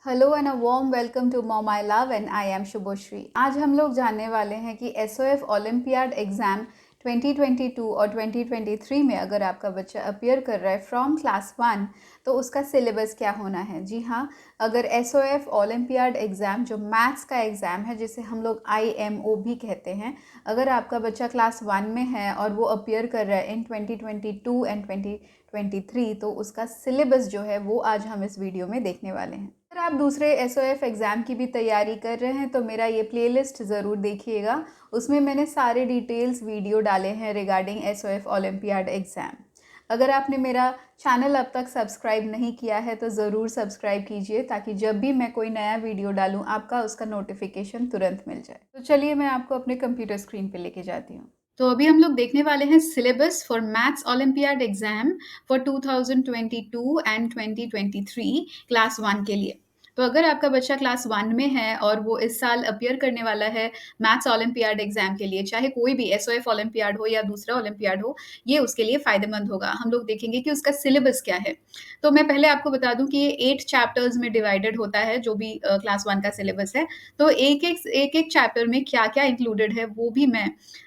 Hello and a warm welcome to mom I love and I am Shubhashree. आज हम लोग जानने वाले हैं कि एसओएफ ओलंपियाड एग्ज़ाम 2022 और 2023 में अगर आपका बच्चा अपीयर कर रहा है फ्रॉम क्लास 1 तो उसका सिलेबस क्या होना है। जी हाँ, अगर एसओएफ ओलंपियाड एग्ज़ाम जो मैथ्स का एग्ज़ाम है जिसे हम लोग आईएमओ भी कहते हैं, अगर आपका बच्चा क्लास 1 में है और वो अपीयर कर रहा है इन 2022 एंड 2023 तो उसका सिलेबस जो है वो आज हम इस वीडियो में देखने वाले हैं। अगर आप दूसरे एसओएफ एग्ज़ाम की भी तैयारी कर रहे हैं तो मेरा ये प्लेलिस्ट ज़रूर देखिएगा। उसमें मैंने सारे डिटेल्स वीडियो डाले हैं रिगार्डिंग एसओएफ ओलंपियाड एग्ज़ाम। अगर आपने मेरा चैनल अब तक सब्सक्राइब नहीं किया है तो ज़रूर सब्सक्राइब कीजिए ताकि जब भी मैं कोई नया वीडियो डालूँ आपका उसका नोटिफिकेशन तुरंत मिल जाए। तो चलिए मैं आपको अपने कंप्यूटर स्क्रीन पे लेके जाती हूँ। तो अभी हम लोग देखने वाले हैं syllabus for maths olympiad exam for 2022 and 2023 class 1 के लिए। तो अगर आपका बच्चा क्लास 1 में है और वो इस साल अपीयर करने वाला है मैथ्स ओलंपियाड एग्जाम के लिए, चाहे कोई भी एसओएफ ओलंपियाड हो या दूसरा ओलंपियाड हो, ये उसके लिए फ़ायदेमंद होगा। हम लोग देखेंगे कि उसका सिलेबस क्या है। तो मैं पहले आपको बता दूं कि ये 8 चैप्टर्स में डिवाइडेड होता है जो भी क्लास 1 का सिलेबस है। तो एक-एक चैप्टर में क्या-क्या इंक्लूडेड है वो भी मैं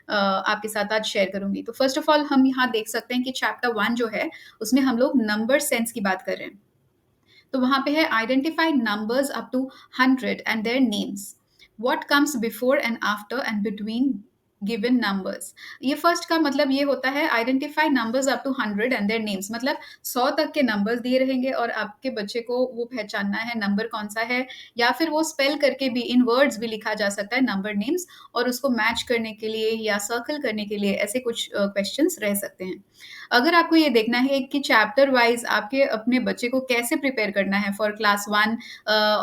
आपके साथ आज शेयर करूंगी। तो फर्स्ट ऑफ ऑल हम यहाँ देख सकते हैं कि चैप्टर 1 जो है उसमें हम लोग नंबर सेंस की बात कर रहे हैं। तो वहां पे है identify numbers up to 100 and their names, what comes before and after and between given numbers. ये फर्स्ट का मतलब ये होता है identify numbers up to 100 and their names, मतलब 100 तक के नंबर्स दिए रहेंगे और आपके बच्चे को वो पहचानना है नंबर कौन सा है, या फिर वो स्पेल करके भी इन वर्ड्स भी लिखा जा सकता है नंबर नेम्स, और उसको मैच करने के लिए या सर्कल करने के लिए ऐसे कुछ क्वेश्चंस रह सकते हैं। अगर आपको ये देखना है कि चैप्टर वाइज आपके अपने बच्चे को कैसे प्रिपेयर करना है for class 1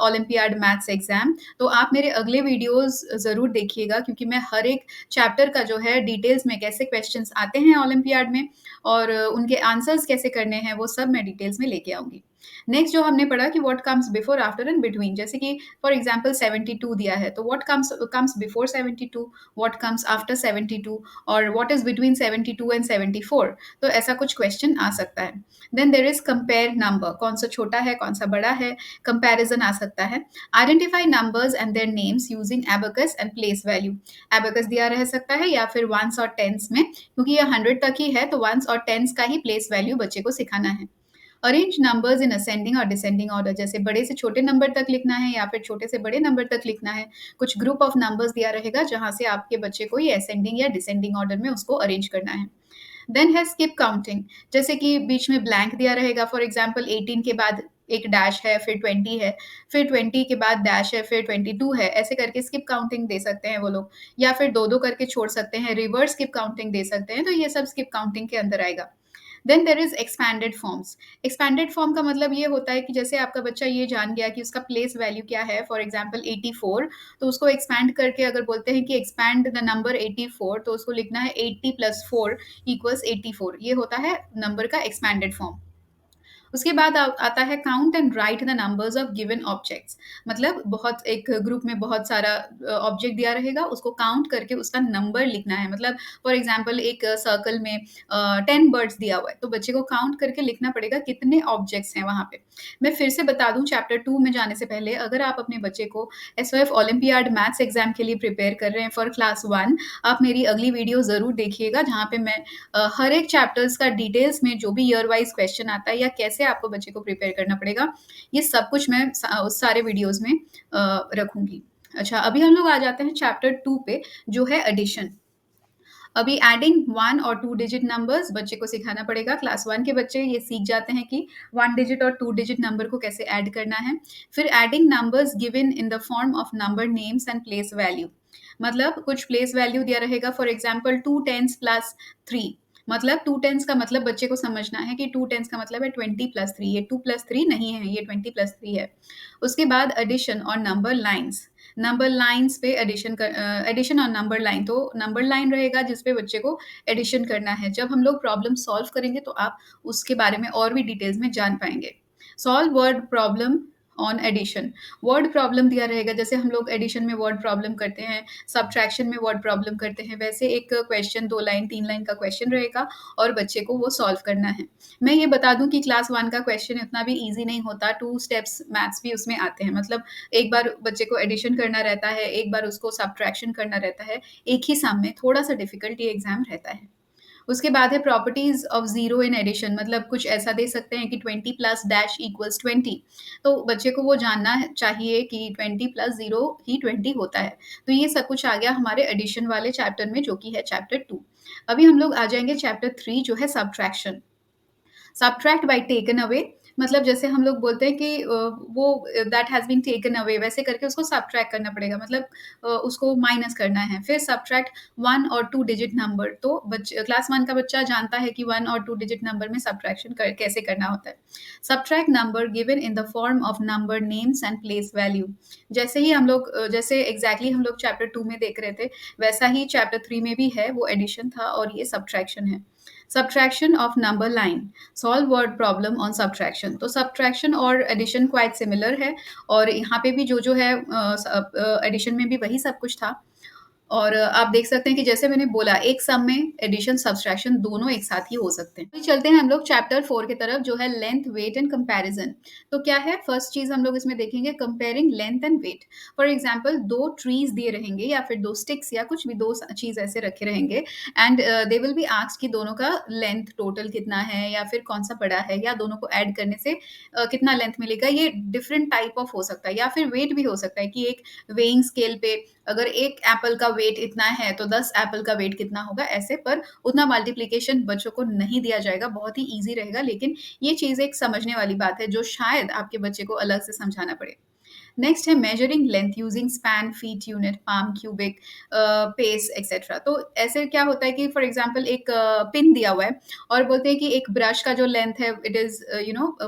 olympiad maths exam, तो आप मेरे अगले वीडियोस ज़रूर देखिएगा, क्योंकि मैं हर एक चैप्टर का जो है डिटेल्स में कैसे क्वेश्चंस आते हैं ओलंपियाड में और उनके आंसर्स कैसे करने हैं वो सब मैं डिटेल्स में लेके आऊँगी। नेक्स्ट जो हमने पढ़ा कि what comes before after and between, जैसे कि फॉर एग्जांपल 72 दिया है तो what comes before 72, what comes after 72 और व्हाट इज बिटवीन 72 एंड 74। तो ऐसा कुछ क्वेश्चन आ सकता है। Then there is compare number, कौन सा छोटा है कौन सा बड़ा है, कंपैरिजन आ सकता है। Identify numbers and their names using abacus and place value, abacus दिया रह सकता है या फिर वंस और टेंस में, क्योंकि ये 100 तक ही है तो वंस और टेंस का ही प्लेस वैल्यू बच्चे को सिखाना है। अरेंज नंबर्स इन असेंडिंग और डिसेंडिंग ऑर्डर, जैसे बड़े से छोटे नंबर तक लिखना है या फिर छोटे से बड़े नंबर तक लिखना है। कुछ ग्रुप ऑफ नंबर्स दिया रहेगा जहां से आपके बच्चे को ये असेंडिंग या डिसेंडिंग ऑर्डर में उसको अरेंज करना है। देन है स्किप काउंटिंग, जैसे कि बीच में ब्लैंक दिया रहेगा, फॉर एग्जाम्पल 18 के बाद एक डैश है, फिर 20 है, फिर 20 के बाद डैश है, फिर 22 है, ऐसे करके स्किप काउंटिंग दे सकते हैं वो लोग, या फिर दो दो करके छोड़ सकते हैं, रिवर्स स्किप काउंटिंग दे सकते हैं, तो ये सब स्किप काउंटिंग के अंदर आएगा। Then there is expanded forms. Expanded form का मतलब ये होता है कि जैसे आपका बच्चा ये जान गया कि उसका प्लेस वैल्यू क्या है, फॉर एग्जाम्पल 84, तो उसको एक्सपैंड करके अगर बोलते हैं कि एक्सपैंड द नंबर 84, तो उसको लिखना है 80 प्लस 4 इक्वल्स 84, ये होता है नंबर का एक्सपैंडेड फॉर्म। उसके बाद आता है count and right the numbers of given objects, मतलब बहुत एक ग्रुप में बहुत सारा ऑब्जेक्ट दिया रहेगा, उसको काउंट करके उसका नंबर लिखना है। मतलब फॉर एग्जांपल एक सर्कल में 10 बर्ड्स दिया हुआ है तो बच्चे को काउंट करके लिखना पड़ेगा कितने ऑब्जेक्ट्स हैं वहां पे। मैं फिर से बता दूं, चैप्टर 2 में जाने से पहले अगर आप अपने बच्चे को एसओएफ ओलंपियाड मैथ्स एग्जाम के लिए प्रिपेयर कर रहे हैं फॉर क्लास 1, आप मेरी अगली वीडियो जरूर देखिएगा जहाँ पे मैं हर एक चैप्टर्स का डिटेल्स में जो भी ईयर वाइज क्वेश्चन आता है या कैसे आपको बच्चे को प्रिपेयर करना पड़ेगा, ये सब कुछ मैं उस सारे वीडियोस में रखूंगी। अच्छा, अभी हम लोग आ जाते हैं चैप्टर 2 पे, जो है एडिशन। अभी एडिंग 1 और 2 डिजिट नंबर्स बच्चे को सिखाना पड़ेगा। क्लास 1 के बच्चे ये सीख जाते हैं कि 1 डिजिट और 2 डिजिट नंबर को कैसे ऐड करना है। फिर adding numbers given in the form of number names and place value, मतलब कुछ प्लेस वैल्यू दिया रहेगा, फॉर एग्जाम्पल 2 टेंस प्लस 3, मतलब 2 टेंस का मतलब बच्चे को समझना है कि 2 टेंस का मतलब है 20 प्लस 3, ये 2 प्लस 3 नहीं है, ये 20 प्लस 3 है। उसके बाद एडिशन और नंबर लाइन्स, नंबर लाइन्स पे एडिशन और नंबर लाइन, तो नंबर लाइन रहेगा जिसपे बच्चे को एडिशन करना है। जब हम लोग प्रॉब्लम सॉल्व करेंगे तो आप उसके बारे में और भी डिटेल्स में जान पाएंगे। Solve word problem on addition. Word problem दिया रहेगा, जैसे हम लोग एडिशन में वर्ड प्रॉब्लम करते हैं, सब्ट्रैक्शन में वर्ड प्रॉब्लम करते हैं, वैसे एक क्वेश्चन 2 लाइन 3 लाइन का क्वेश्चन रहेगा और बच्चे को वो सॉल्व करना है। मैं ये बता दूँ कि क्लास 1 का क्वेश्चन इतना भी ईज़ी नहीं होता, 2 स्टेप्स मैथ्स भी उसमें आते हैं। मतलब एक बार बच्चे को एडिशन करना रहता है, एक बार उसको सब्ट्रैक्शन करना रहता है, एक ही सम में थोड़ा-सा डिफ़िकल्ट ये एग्ज़ाम रहता है। उसके बाद है properties of zero in addition, मतलब कुछ ऐसा दे सकते हैं कि 20 प्लस डैश इक्वल्स 20। तो बच्चे को वो जानना चाहिए कि 20 प्लस 0 ही 20 होता है। तो ये सब कुछ आ गया हमारे एडिशन वाले चैप्टर में, जो कि है चैप्टर 2। अभी हम लोग आ जाएँगे चैप्टर 3, जो है subtraction. Subtract by taken away, मतलब जैसे हम लोग बोलते हैं कि वो that has been taken away, वैसे करके उसको सब्ट्रैक्ट करना पड़ेगा, मतलब उसको माइनस करना है। फिर सब्ट्रैक्ट 1 और 2 डिजिट नंबर, तो क्लास 1 का बच्चा जानता है कि 1 और 2 डिजिट नंबर में सब्ट्रैक्शन कैसे करना होता है। Subtract number given in the form of number names and place value. जैसे ही हम लोग जैसे एग्जैक्टली हम लोग चैप्टर 2 में देख रहे थे, वैसा ही चैप्टर 3 में भी है, वो एडिशन था और ये सब्ट्रैक्शन है। Subtraction of number line, solve word problem on subtraction. तो सब्ट्रैक्शन और एडिशन क्वाइट सिमिलर है, और यहाँ पे भी जो है एडिशन में भी वही सब कुछ था। और आप देख सकते हैं कि जैसे मैंने बोला, एक सम में एडिशन सब्ट्रैक्शन दोनों एक साथ ही हो सकते हैं। तो चलते हैं हम लोग चैप्टर 4 की तरफ, जो है लेंथ, वेट एंड कंपैरिजन। तो क्या है, फर्स्ट चीज हम लोग इसमें देखेंगे comparing length and weight. For example, 2 trees दिए रहेंगे या फिर 2 स्टिक्स या कुछ भी 2 चीज ऐसे रखे रहेंगे, and they will be asked कि दोनों का लेंथ टोटल कितना है या फिर कौन सा बड़ा है, या दोनों को ऐड करने से कितना लेंथ मिलेगा। ये डिफरेंट टाइप ऑफ हो सकता है, या फिर वेट भी हो सकता है कि एक वेइंग स्केल पे अगर एक एप्पल का वेट इतना है तो 10 एप्पल का वेट कितना होगा, ऐसे। पर उतना मल्टीप्लिकेशन बच्चों को नहीं दिया जाएगा, बहुत ही ईजी रहेगा, लेकिन ये चीज़ एक समझने वाली बात है जो शायद आपके बच्चे को अलग से समझाना पड़े। नेक्स्ट है measuring length using span, feet unit, palm, cubit, pace etcetera. तो ऐसे क्या होता है कि फॉर एग्जांपल एक पिन दिया हुआ है और बोलते हैं कि एक ब्रश का जो लेंथ है it is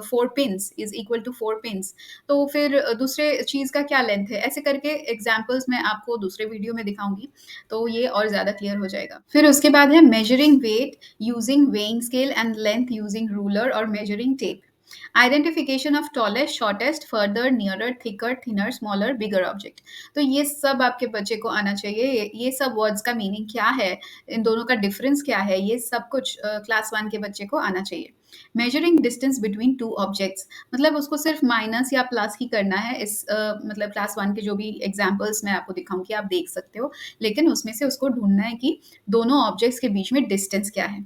4 pins is equal to 4 pins. तो फिर दूसरे चीज का क्या लेंथ है, ऐसे करके एग्जाम्पल्स मैं आपको दूसरे वीडियो में दिखाऊंगी, तो ये और ज्यादा क्लियर हो जाएगा। फिर उसके बाद है measuring weight using weighing scale and length using ruler और measuring tape. Identification of tallest, shortest, further, nearer, thicker, thinner, smaller, bigger object. तो ये सब आपके बच्चे को आना चाहिए। ये सब वर्ड्स का मीनिंग क्या है, इन दोनों का डिफरेंस क्या है, ये सब कुछ क्लास 1 के बच्चे को आना चाहिए। मेजरिंग डिस्टेंस बिटवीन 2 ऑब्जेक्ट्स, मतलब उसको सिर्फ माइनस या प्लस ही करना है। इस मतलब क्लास 1 के जो भी एग्जाम्पल्स मैं आपको दिखाऊंगी आप देख सकते हो, लेकिन उसमें से उसको ढूंढना है कि दोनों ऑब्जेक्ट्स के बीच में डिस्टेंस क्या है।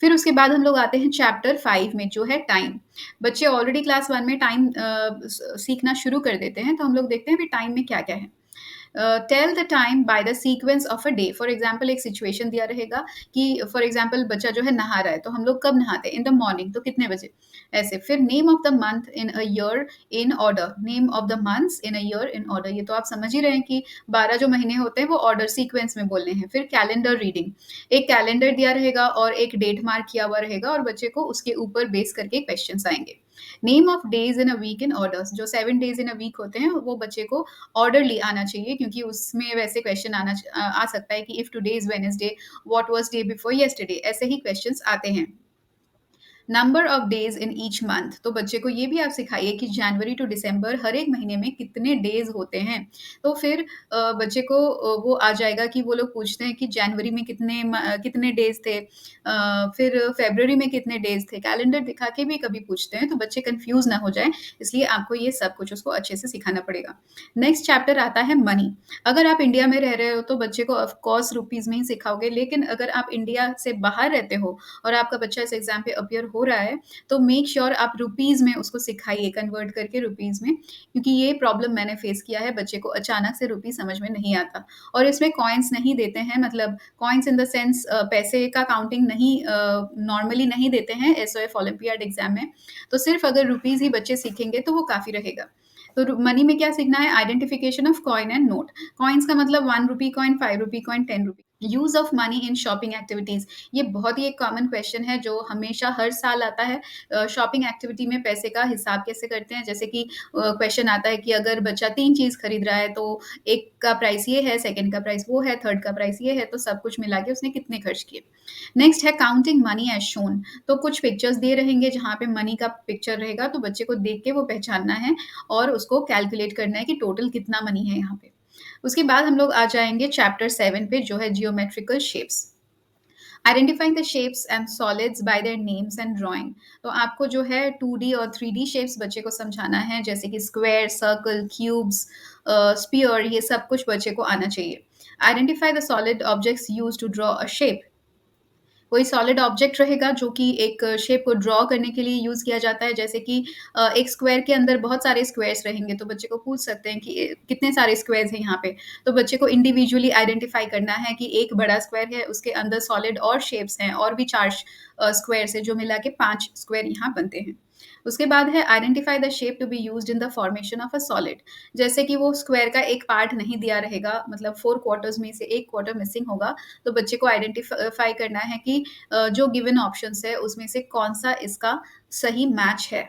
फिर उसके बाद हम लोग आते हैं चैप्टर 5 में, जो है टाइम। बच्चे ऑलरेडी क्लास 1 में टाइम सीखना शुरू कर देते हैं, तो हम लोग देखते हैं भी टाइम में क्या-क्या है। Tell the time by the sequence of a day. For example एक सिचुएशन दिया रहेगा कि फॉर एग्जाम्पल बच्चा जो है नहा रहा है, तो हम लोग कब नहाते हैं, इन द मॉर्निंग, तो कितने बजे, ऐसे। फिर name of the month in a year in order, name of the months in a year in order. ये तो आप समझ ही रहे हैं कि 12 जो महीने होते हैं वो ऑर्डर सीक्वेंस में बोलने हैं। फिर कैलेंडर रीडिंग, एक कैलेंडर दिया रहेगा और एक डेट मार्क किया हुआ रहेगा और बच्चे को उसके ऊपर बेस करके क्वेश्चंस आएंगे। Name of days in a week in orders, जो 7 डेज इन अ वीक होते हैं वो बच्चे को ऑर्डरली आना चाहिए, क्योंकि उसमें वैसे क्वेश्चन आ सकता है कि if today is Wednesday, what was day before yesterday, ऐसे ही क्वेश्चंस आते हैं। Number of days in each month, तो बच्चे को ये भी आप सिखाइए कि जनवरी टू दिसंबर हर एक महीने में कितने डेज होते हैं। तो फिर बच्चे को वो आ जाएगा कि वो लोग पूछते हैं कि जनवरी में कितने डेज थे, फिर फरवरी में कितने डेज थे, कैलेंडर दिखा के भी कभी पूछते हैं, तो बच्चे कंफ्यूज ना हो जाए, इसलिए आपको ये सब कुछ उसको अच्छे से सिखाना पड़ेगा। नेक्स्ट चैप्टर आता है मनी। अगर आप इंडिया में रह रहे हो तो बच्चे को ऑफकोर्स रुपीज में ही सिखाओगे, लेकिन अगर आप इंडिया से बाहर रहते हो और आपका बच्चा इस एग्जाम पे अपियर हो रहा है, तो मेक श्योर आप रुपीज में उसको सिखाइए, कन्वर्ट करके रुपीज में, क्योंकि ये प्रॉब्लम मैंने फेस किया है, बच्चे को अचानक से रुपीज समझ में नहीं आता। और इसमें कॉइन्स नहीं देते हैं, मतलब कॉइन्स इन द सेंस पैसे का काउंटिंग नहीं, नॉर्मली नहीं देते हैं एसओएफ ओलंपियाड एग्जाम में। तो सिर्फ अगर रुपीज ही बच्चे सीखेंगे तो वो काफी रहेगा। तो मनी में क्या सीखना है, identification of coin and note. Coins का मतलब 1 rupee coin, 5 rupee coin, 10 rupee. Use of money in shopping activities, ये बहुत ही एक कॉमन क्वेश्चन है जो हमेशा हर साल आता है। शॉपिंग एक्टिविटी में पैसे का हिसाब कैसे करते हैं? जैसे कि क्वेश्चन आता है कि अगर बच्चा 3 चीज़ खरीद रहा है तो एक का प्राइस ये है, सेकंड का प्राइस वो है, थर्ड का प्राइस ये है, तो सब कुछ मिला के उसने कितने खर्च किए। नेक्स्ट है काउंटिंग मनी एज़ शोन, तो कुछ पिक्चर्स दिए रहेंगे जहाँ पे मनी का पिक्चर रहेगा, तो बच्चे को देख के वो पहचानना है और उसको कैलकुलेट करना है कि टोटल कितना मनी है यहाँ पे। उसके बाद हम लोग आ जाएँगे चैप्टर 7 पे, जो है geometrical shapes. Identifying the shapes and solids bye their names and drawing. तो आपको जो है 2D और 3D शेप्स बच्चे को समझाना है, जैसे कि स्क्वायर, सर्कल, क्यूब्स, स्फीयर, ये सब कुछ बच्चे को आना चाहिए। Identify the solid objects used to draw a shape. कोई सॉलिड ऑब्जेक्ट रहेगा जो कि एक शेप को ड्रॉ करने के लिए यूज़ किया जाता है, जैसे कि एक स्क्वायर के अंदर बहुत सारे स्क्वायर्स रहेंगे, तो बच्चे को पूछ सकते हैं कि कितने सारे स्क्वायर्स हैं यहाँ पे। तो बच्चे को इंडिविजुअली आइडेंटिफाई करना है कि एक बड़ा स्क्वायर है, उसके अंदर सॉलिड और शेप्स हैं, और भी 4 स्क्वायर्स हैं, जो मिला के 5 स्क्वायर यहाँ बनते हैं। उसके बाद है identify the shape to be used in the formation of a solid. जैसे कि वो स्क्वायर का एक पार्ट नहीं दिया रहेगा, मतलब 4 क्वार्टर्स में से 1 क्वार्टर मिसिंग होगा, तो बच्चे को आइडेंटिफाई करना है कि जो गिवन ऑप्शंस है उसमें से कौन-सा इसका सही मैच है।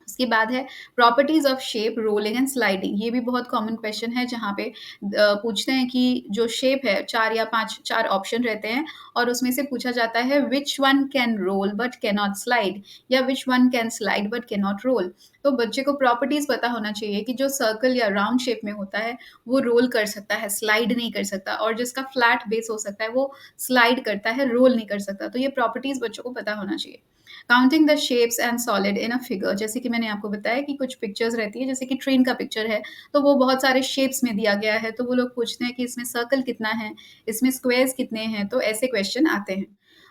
उसके बाद है properties of shape, rolling and sliding. ये भी बहुत कॉमन क्वेश्चन है, जहाँ पे पूछते हैं कि जो शेप है, 4 या 5 4 ऑप्शन रहते हैं और उसमें से पूछा जाता है which one can roll but can not slide, या which one can slide but can not roll. तो बच्चे को प्रॉपर्टीज पता होना चाहिए कि जो सर्कल या राउंड शेप में होता है वो रोल कर सकता है, स्लाइड नहीं कर सकता, और जिसका फ्लैट बेस हो सकता है वो स्लाइड करता है, रोल नहीं कर सकता। तो ये प्रॉपर्टीज बच्चों को पता होना चाहिए। Counting the shapes and solid in a figure, जैसे कि मैंने आपको बताया कि कुछ पिक्चर्स रहती है, जैसे कि ट्रेन का पिक्चर है, तो वो बहुत सारे शेप्स में दिया गया है, तो वो लोग पूछते हैं कि इसमें सर्कल कितना है, इसमें स्क्वायर्स कितने हैं, तो ऐसे क्वेश्चन आते हैं।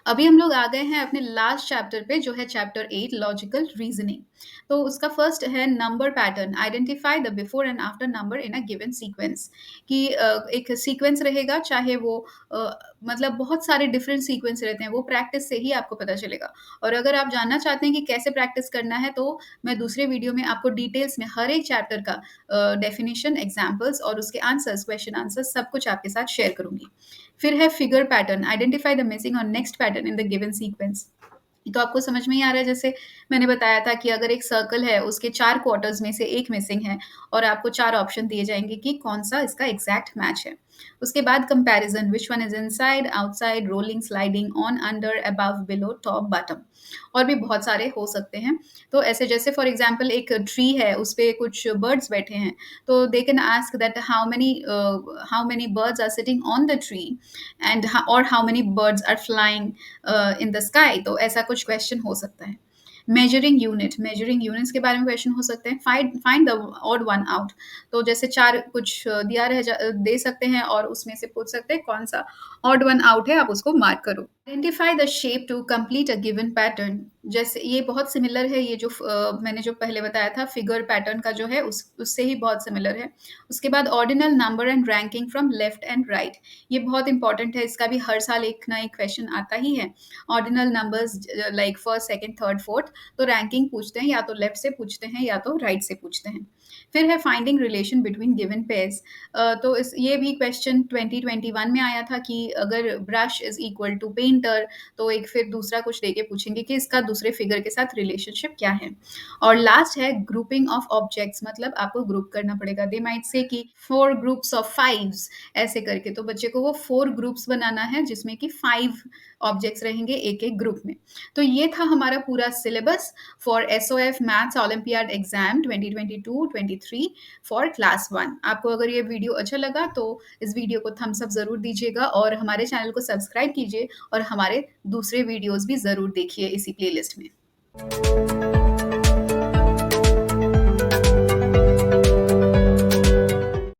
अभी हम लोग आ गए हैं अपने लास्ट चैप्टर पे, जो है चैप्टर 8, लॉजिकल रीजनिंग। तो उसका फर्स्ट है number pattern. Identify the before and after number in a given sequence. कि एक सीक्वेंस रहेगा, चाहे वो मतलब बहुत सारे डिफरेंट सीक्वेंस रहते हैं, वो प्रैक्टिस से ही आपको पता चलेगा। और अगर आप जानना चाहते हैं कि कैसे प्रैक्टिस करना है, तो मैं दूसरे वीडियो में आपको डिटेल्स में हर एक चैप्टर का डेफिनेशन, एग्जाम्पल्स और उसके आंसर्स, क्वेश्चन आंसर्स, सब कुछ आपके साथ शेयर करूंगी। फिर है figure pattern. Identify the missing और next pattern in the given sequence. तो आपको समझ में ही आ रहा है, जैसे मैंने बताया था कि अगर एक सर्कल है, उसके 4 क्वार्टर्स में से 1 मिसिंग है, और आपको 4 ऑप्शन दिए जाएँगे कि कौन-सा इसका एग्ज़ैक्ट मैच है। उसके बाद comparison, which one is inside, outside, rolling, sliding, on, under, above, below, top, bottom, और भी बहुत सारे हो सकते हैं। तो ऐसे जैसे फॉर एग्ज़ाम्पल एक ट्री है, उसपे कुछ बर्ड्स बैठे हैं, तो they can ask that how many birds are sitting on the tree and और how many birds are flying in the sky, तो ऐसा कुछ क्वेश्चन हो सकता है। मेजरिंग यूनिट्स के बारे में क्वेश्चन हो सकते हैं। Find the odd one out, तो जैसे 4 कुछ दे सकते हैं और उसमें से पूछ सकते हैं कौन सा ऑड वन आउट है, आप उसको मार्क करो। Identify the shape to complete a given pattern. जैसे ये बहुत सिमिलर है, ये जो मैंने जो पहले बताया था फिगर पैटर्न का, जो है उससे ही बहुत सिमिलर है। उसके बाद ordinal number and ranking from left and right. ये बहुत इंपॉर्टेंट है, इसका भी हर साल एक ना एक क्वेश्चन आता ही है। Ordinal numbers like first, second, third, fourth, तो रैंकिंग पूछते हैं, या तो लेफ्ट से पूछते हैं या तो राइट से पूछते हैं। फिर है finding relation between given pairs. तो ये भी क्वेश्चन 2021 में आया था कि अगर brush is equal to painter, तो एक फिर दूसरा कुछ देके पूछेंगे कि इसका दूसरे फिगर के साथ रिलेशनशिप क्या है। और लास्ट है ग्रुपिंग ऑफ ऑब्जेक्ट्स, मतलब आपको ग्रुप करना पड़ेगा। दे माइट से कि 4 ग्रुप्स ऑफ 5 ऐसे करके, तो बच्चे को वो 4 ग्रुप्स बनाना है, जिसमें कि 5 ऑब्जेक्ट्स रहेंगे एक एक ग्रुप में। तो ये था हमारा पूरा syllabus for SOF maths olympiad exam 2022-23 for class 1। आपको अगर ये वीडियो अच्छा लगा तो इस वीडियो को थम्स अप ज़रूर दीजिएगा, और हमारे चैनल को सब्सक्राइब कीजिए, और हमारे दूसरे वीडियोस भी ज़रूर देखिए इसी प्लेलिस्ट में।